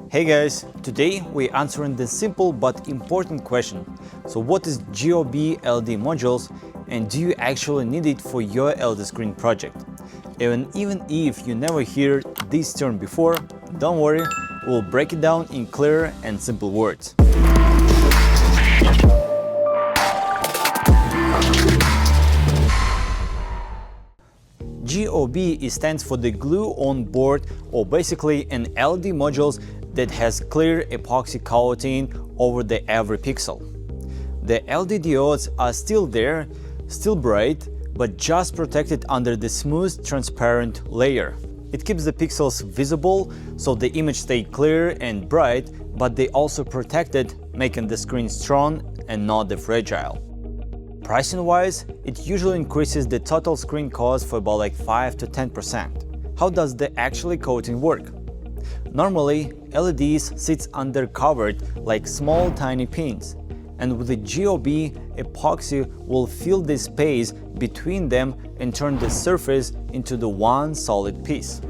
Hey guys, today we're answering the simple but important question. So what is GOB LED modules and do you actually need it for your LED screen project? Even if you never heard this term before, don't worry, we'll break it down in clear and simple words. GOB stands for the glue on board, or basically an LED modules that has clear epoxy coating over every pixel. The LED diodes are still there, still bright, but just protected under the smooth, transparent layer. It keeps the pixels visible, so the image stays clear and bright, but they also protected, making the screen strong and not fragile. Pricing-wise, it usually increases the total screen cost for about 5 to 10%. How does the actual coating work? Normally, LEDs sits under covered like small tiny pins, and with the GOB, epoxy will fill the space between them and turn the surface into the one solid piece.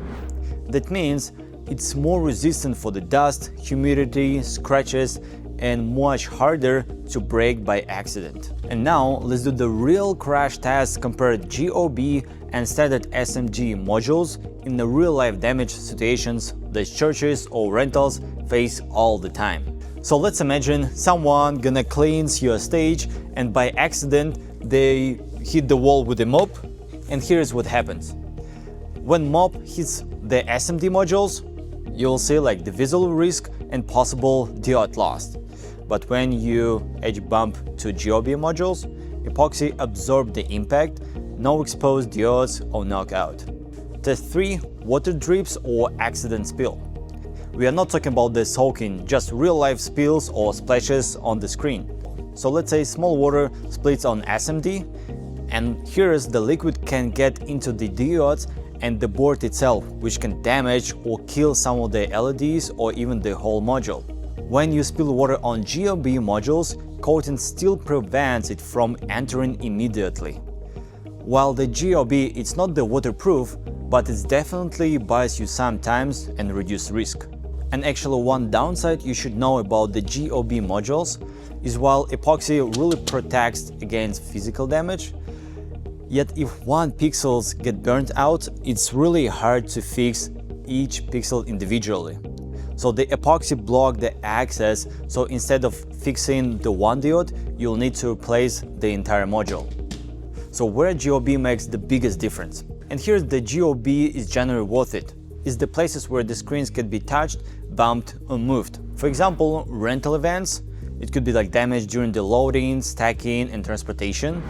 That means it's more resistant for the dust, humidity, scratches, and much harder to break by accident. And now let's do the real crash test, compare GOB and standard SMD modules in the real-life damage situations that churches or rentals face all the time. So let's imagine someone gonna cleans your stage and by accident they hit the wall with a mop, and here's what happens. When mop hits the SMD modules, you'll see the visual risk and possible diode loss. But when you edge bump to GOB modules, epoxy absorbs the impact, no exposed diodes or knockout. Test 3. Water drips or accident spill. We are not talking about the soaking, just real-life spills or splashes on the screen. So let's say small water splits on SMD, and here's the liquid can get into the diodes and the board itself, which can damage or kill some of the LEDs or even the whole module. When you spill water on GOB modules, coating still prevents it from entering immediately. While the GOB is not the waterproof, but it definitely buys you some time and reduce risk. And actually one downside you should know about the GOB modules is while epoxy really protects against physical damage, yet if one pixel get burnt out, it's really hard to fix each pixel individually. So the epoxy blocks the access, so instead of fixing the one diode, you'll need to replace the entire module. So where GOB makes the biggest difference? And here the GOB is generally worth it. It's the places where the screens can be touched, bumped or moved. For example, rental events, it could be damage during the loading, stacking and transportation.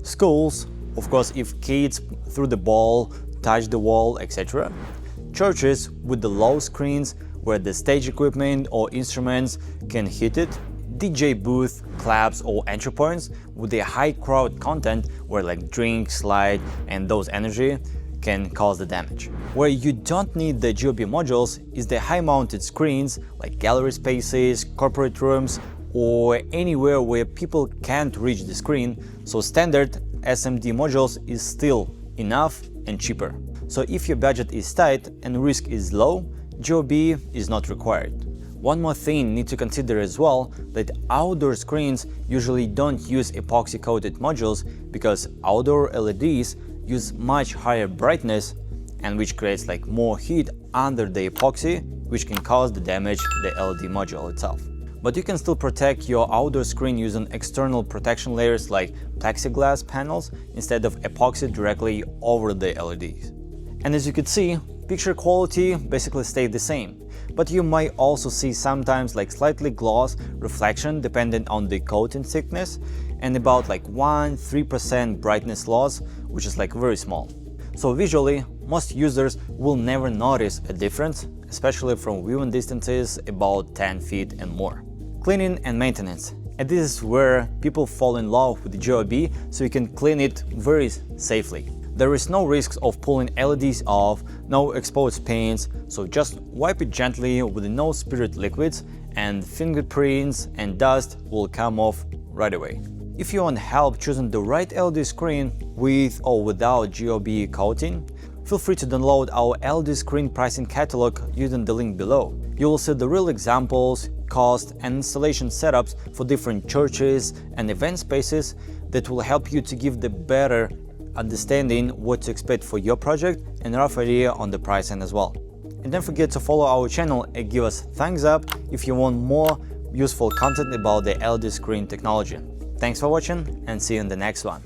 Schools, of course, if kids threw the ball, touch the wall, etc. Churches with the low screens where the stage equipment or instruments can hit it. DJ booth, clubs or entry points with the high crowd content where drink, slide and those energy can cause the damage. Where you don't need the GOB modules is the high-mounted screens like gallery spaces, corporate rooms or anywhere where people can't reach the screen, so standard SMD modules is still enough and cheaper. So if your budget is tight and risk is low, GOB is not required. One more thing you need to consider as well, that outdoor screens usually don't use epoxy-coated modules because outdoor LEDs use much higher brightness and which creates more heat under the epoxy, which can cause the damage the LED module itself. But you can still protect your outdoor screen using external protection layers like plexiglass panels instead of epoxy directly over the LEDs. And as you can see, picture quality basically stayed the same, but you might also see sometimes slightly gloss reflection depending on the coating thickness and about 1–3% brightness loss, which is very small. So visually, most users will never notice a difference, especially from viewing distances about 10 feet and more. Cleaning and maintenance. And this is where people fall in love with the GOB, so you can clean it very safely. There is no risk of pulling LEDs off, no exposed paints, so just wipe it gently with no spirit liquids and fingerprints and dust will come off right away. If you want help choosing the right LED screen with or without GOB coating, feel free to download our LED screen pricing catalog using the link below. You will see the real examples, cost and installation setups for different churches and event spaces that will help you to give the better understanding what to expect for your project and a rough idea on the pricing as well. And don't forget to follow our channel and give us thumbs up if you want more useful content about the LED screen technology. Thanks for watching and see you in the next one.